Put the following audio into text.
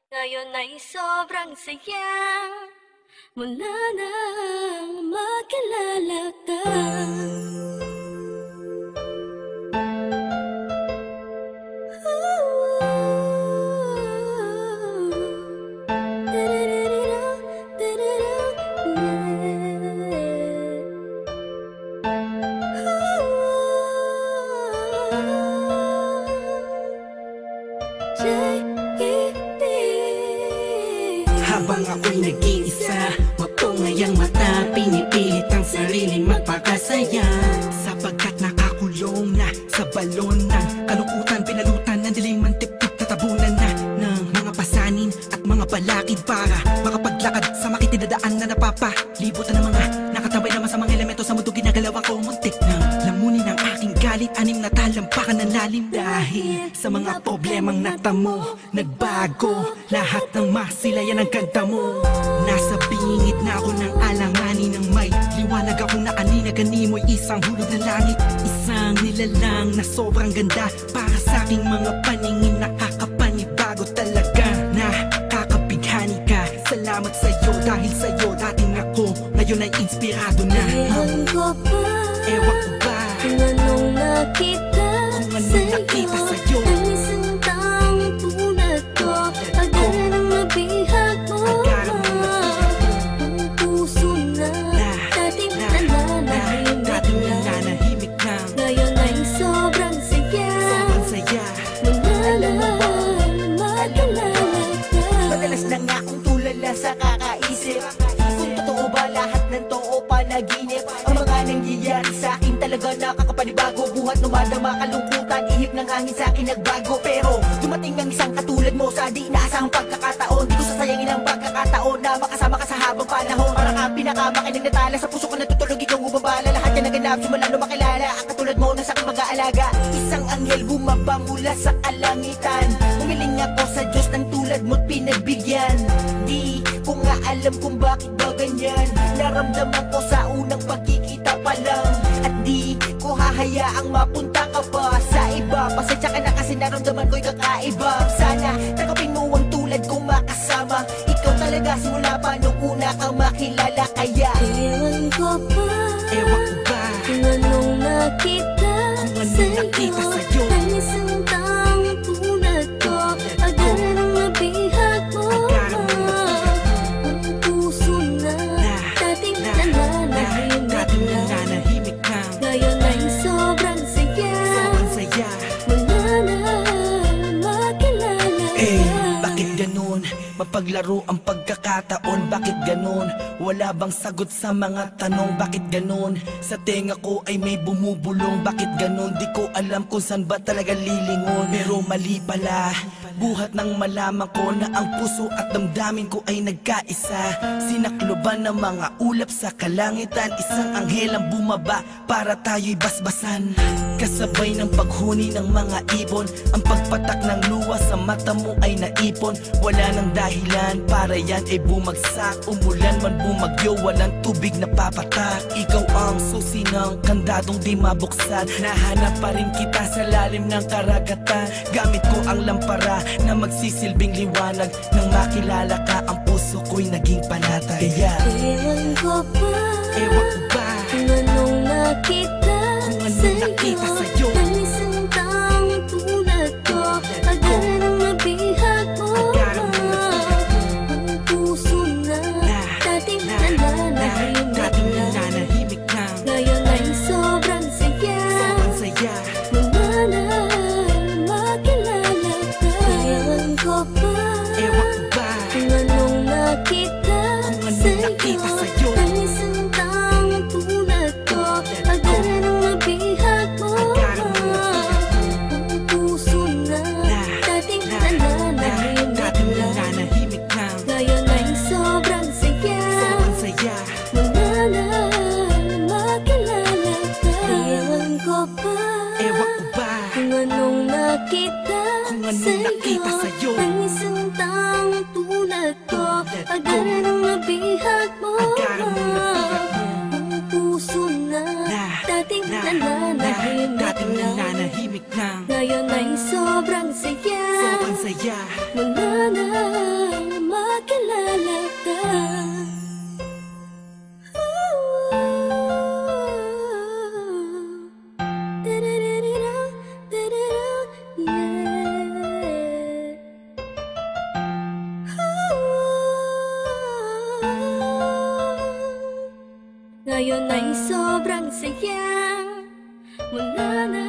Ngayon ay sobrang saya mula nang makilala ka. Habang ako'y nag-iisa, mapungayang mata, pinipilit ang sariling magpakasaya. Sapagkat nakakulong na sa balon ng kalungkutan, pinalutan ng dilim ang tip-tip, tatabunan na ng mga pasanin at mga balakid para makapaglakad sa makitidadaan na napapalibutan ng mga nakatambay naman sa mga elemento sa mundo. Ginagalawan ko muntik ng lamunin ang aking galit, anim na talampakan ng lalim. Dahil sa mga problemang natamo, nagbago lahat ng masilayan ang ganda mo. Nasa bingit na ako ng alanganin ng may liwanag akong naanina, ganimoy isang hulog ng langit. Isang nilalang na sobrang ganda para sa aking mga paningin, nakakapanibago talaga. Nakakabighani ka, salamat sa'yo, dahil sa'yo dating ako ngayon ay inspirado na. Ewan ko ba, ewan ko ba kung anong nakita sa'yo, ang isang taong tulad ko. Agad ang nabihag mo, ang puso na dating nananahimik na. Ngayon ay sobrang saya mula nang makilala ka. Madalas na nga akong tulala sa kakaisip kung totoo ba lahat ng to o panaginip. Ang mga nangyayari sa akin talaga nakakapanibago. Buhat numadama kalungkutan, ihip ng hangin sa akin nagbago. Pero dumating ang isang katulad mo sa di inaasahang pagkakataon. Di ko sasayangin ang pagkakataon na makasama ka sa habang panahon. Para ka pinakamakinig na tala, sa puso ko natutulog, ikaw ubabala. Lahat yan naganap, simula nung makilala ang katulad mo na sa aking mag-aalaga. Isang anghel bumaba mula sa kalangitan. Umiling ako sa Diyos ng tulad mo't pinagbigyan. Di ko nga alam kung bakit ba ganyan. Naramdaman ko sa unang pagkikita pa lang. At di ko hahayaang mapunta ka pa sa iba. Pasensya ka na kasi naramdaman ko'y kakaiba. Sana tanggapin mo ang tulad kong makasama. Ikaw talaga simula pa nung una kang makilala. Kaya Ewan ko ba, kung anong nakita sa'yo, ang isang taong tulad ko. Agad ang nabihag mo, ang puso na dating nananahimik na. Ngayon ay sobrang saya mula nang makilala ka. Bakit ganun? Mapaglaro ang pagkakataon, bakit ganun? Wala bang sagot sa mga tanong, bakit ganun? Sa tenga ko ay may bumubulong, bakit ganun? Di ko alam kung saan ba talaga lilingon. Pero mali pala, buhat nang malaman ko na ang puso at damdamin ko ay nagkaisa. Sinakloban ng mga ulap sa kalangitan, isang anghel ang bumaba para tayo'y basbasan. Kasabay ng paghuni ng mga ibon, ang pagpatak ng luha sa mata mo ay naipon. Wala nang dahilan para yan ay bumagsak. Umulan man bumagyo, walang tubig na papatak. Ikaw ang susi ng kandadong di mabuksan. Nahanap pa rin kita sa lalim ng karagatan. Gamit ko ang lampara na magsisilbing liwanag. Nang makilala ka, ang puso ko'y naging panatay. Kaya Ewan ko ba, kung anong nakita sa'yo, ang isang taong tulad ko. Agad ang nabihag mo, ang puso na dating nananahimik na. Ngayon ay sobrang saya mula nang makilala ka. Ewan ko ba, kung anong nakita sa'yo, ang isang taong tulad ko. Agad ang nabihag mo, ang puso na dating nananahimik na. Ngayon ay sobrang saya mula nang makilala ka. Ewan ko ba, kung anong nakita sa'yo, ang isang taong Ngayon ay sobrang saya. Wala na